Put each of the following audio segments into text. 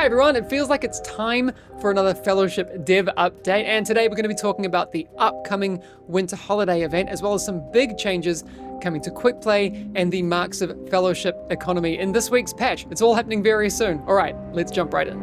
Hi everyone, it feels like it's time for another Fellowship Dev update, and today we're going to be talking about the upcoming winter holiday event, as well as some big changes coming to Quickplay and the Marks of Fellowship economy in this week's patch. It's all happening very soon. Alright, let's jump right in.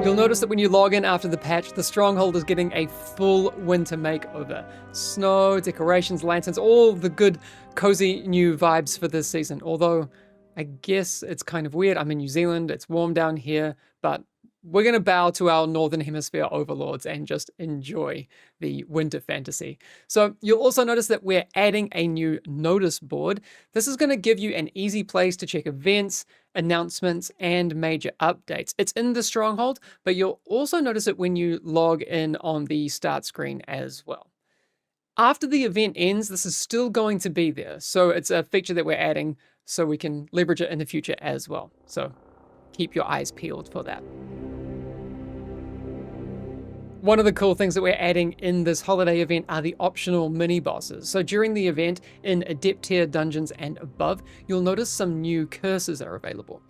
You'll notice that when you log in after the patch, the Stronghold is getting a full winter makeover. Snow, decorations, lanterns, all the good, cozy new vibes for this season, although I guess it's kind of weird. I'm in New Zealand, it's warm down here, but we're going to bow to our Northern Hemisphere overlords and just enjoy the winter fantasy. So you'll also notice that we're adding a new notice board. This is going to give you an easy place to check events, announcements, and major updates. It's in the Stronghold, but you'll also notice it when you log in on the start screen as well. After the event ends, this is still going to be there. So it's a feature that we're adding so we can leverage it in the future as well. So keep your eyes peeled for that. One of the cool things that we're adding in this holiday event are the optional mini bosses. So during the event in Adept tier dungeons and above, you'll notice some new curses are available.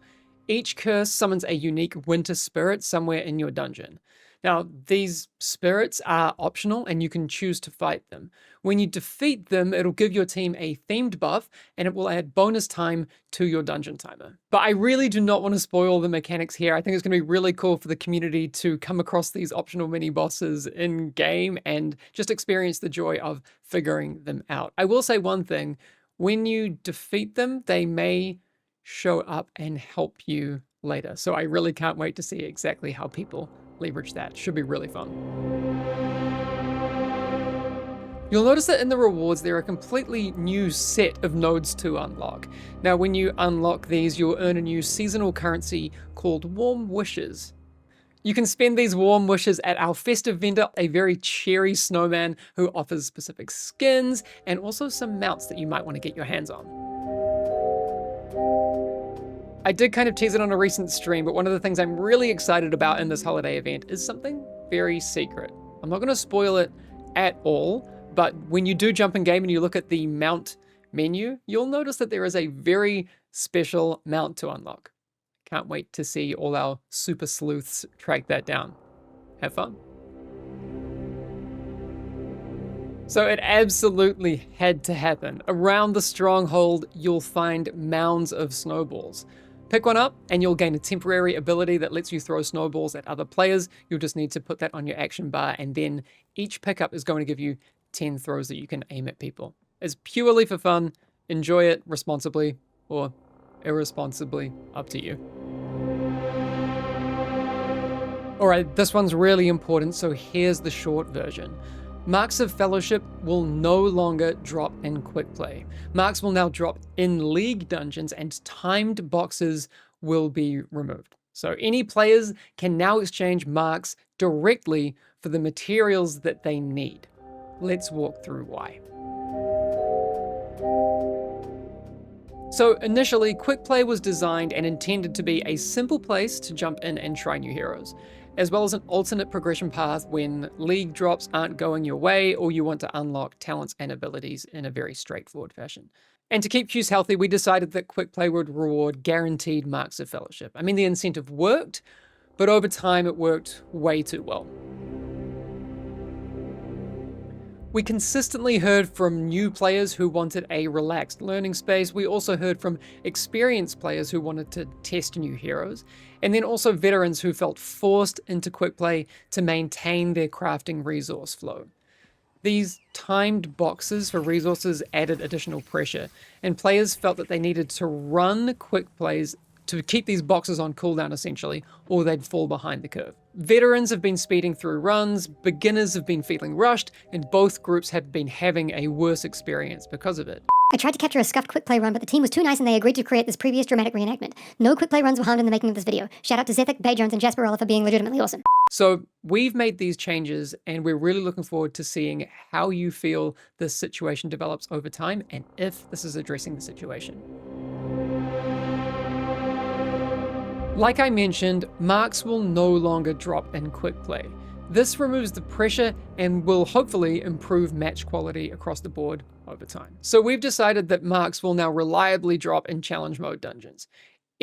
Each curse summons a unique winter spirit somewhere in your dungeon. Now, these spirits are optional and you can choose to fight them. When you defeat them, it'll give your team a themed buff and it will add bonus time to your dungeon timer. But I really do not want to spoil the mechanics here. I think it's going to be really cool for the community to come across these optional mini bosses in game and just experience the joy of figuring them out. I will say one thing, when you defeat them, they may show up and help you later. So I really can't wait to see exactly how people leverage that. Should be really fun. You'll notice that in the rewards, there are a completely new set of nodes to unlock. Now, when you unlock these, you'll earn a new seasonal currency called Warm Wishes. You can spend these warm wishes at our festive vendor, a very cheery snowman who offers specific skins and also some mounts that you might want to get your hands on. I did kind of tease it on a recent stream, but one of the things I'm really excited about in this holiday event is something very secret. I'm not going to spoil it at all, but when you do jump in game and you look at the mount menu, you'll notice that there is a very special mount to unlock. Can't wait to see all our super sleuths track that down. Have fun. So it absolutely had to happen. Around the Stronghold, you'll find mounds of snowballs. Pick one up and you'll gain a temporary ability that lets you throw snowballs at other players. You'll just need to put that on your action bar, and then each pickup is going to give you 10 throws that you can aim at people. It's purely for fun. Enjoy it responsibly or irresponsibly, up to you. Alright, this one's really important, so here's the short version. Marks of Fellowship will no longer drop in Quickplay. Marks will now drop in League dungeons and timed boxes will be removed. So any players can now exchange marks directly for the materials that they need. Let's walk through why. So initially, Quickplay was designed and intended to be a simple place to jump in and try new heroes, as well as an alternate progression path when League drops aren't going your way or you want to unlock talents and abilities in a very straightforward fashion. And to keep queues healthy, we decided that Quickplay would reward guaranteed Marks of Fellowship. I mean, the incentive worked, but over time it worked way too well. We consistently heard from new players who wanted a relaxed learning space. We also heard from experienced players who wanted to test new heroes, and then also veterans who felt forced into Quickplay to maintain their crafting resource flow. These timed boxes for resources added additional pressure, and players felt that they needed to run Quickplays to keep these boxes on cooldown essentially, or they'd fall behind the curve. Veterans have been speeding through runs, beginners have been feeling rushed, and both groups have been having a worse experience because of it. I tried to capture a scuffed Quickplay run, but the team was too nice and they agreed to create this previous dramatic reenactment. No Quickplay runs were harmed in the making of this video. Shout out to Zethek, Bay Jones, and Jasperola for being legitimately awesome. So we've made these changes and we're really looking forward to seeing how you feel this situation develops over time and if this is addressing the situation. Like I mentioned, marks will no longer drop in Quickplay. This removes the pressure and will hopefully improve match quality across the board over time. So we've decided that marks will now reliably drop in challenge mode dungeons.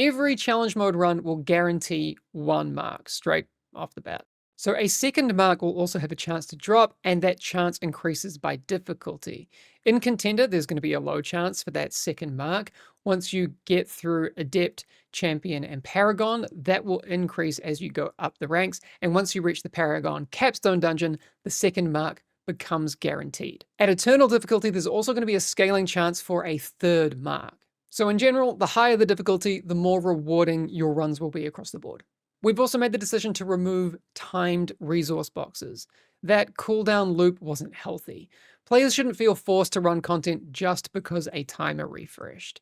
Every challenge mode run will guarantee 1 mark straight off the bat. So a second mark will also have a chance to drop, and that chance increases by difficulty. In Contender, there's going to be a low chance for that second mark. Once you get through Adept, Champion, and Paragon, that will increase as you go up the ranks. And once you reach the Paragon Capstone Dungeon, the second mark becomes guaranteed. At Eternal difficulty, there's also going to be a scaling chance for a third mark. So in general, the higher the difficulty, the more rewarding your runs will be across the board. We've also made the decision to remove timed resource boxes. That cooldown loop wasn't healthy. Players shouldn't feel forced to run content just because a timer refreshed.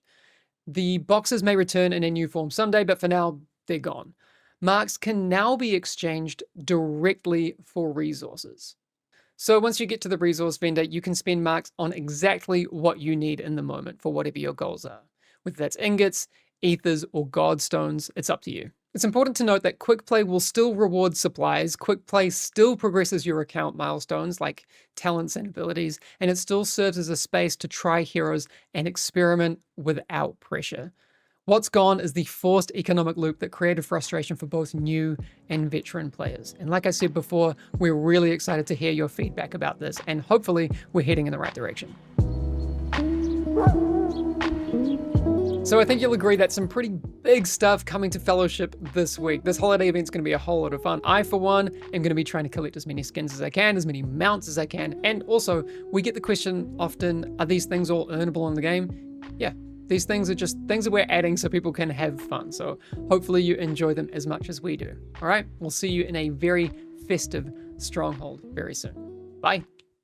The boxes may return in a new form someday, but for now, they're gone. Marks can now be exchanged directly for resources. So once you get to the resource vendor, you can spend marks on exactly what you need in the moment for whatever your goals are. Whether that's ingots, ethers, or godstones, it's up to you. It's important to note that Quickplay will still reward supplies, Quickplay still progresses your account milestones like talents and abilities, and it still serves as a space to try heroes and experiment without pressure. What's gone is the forced economic loop that created frustration for both new and veteran players. And like I said before, we're really excited to hear your feedback about this, and hopefully we're heading in the right direction. So I think you'll agree that's some pretty big stuff coming to Fellowship this week. This holiday event's going to be a whole lot of fun. I, for one, am going to be trying to collect as many skins as I can, as many mounts as I can. And also, we get the question often, are these things all earnable in the game? Yeah, these things are just things that we're adding so people can have fun. So hopefully you enjoy them as much as we do. All right, we'll see you in a very festive Stronghold very soon. Bye.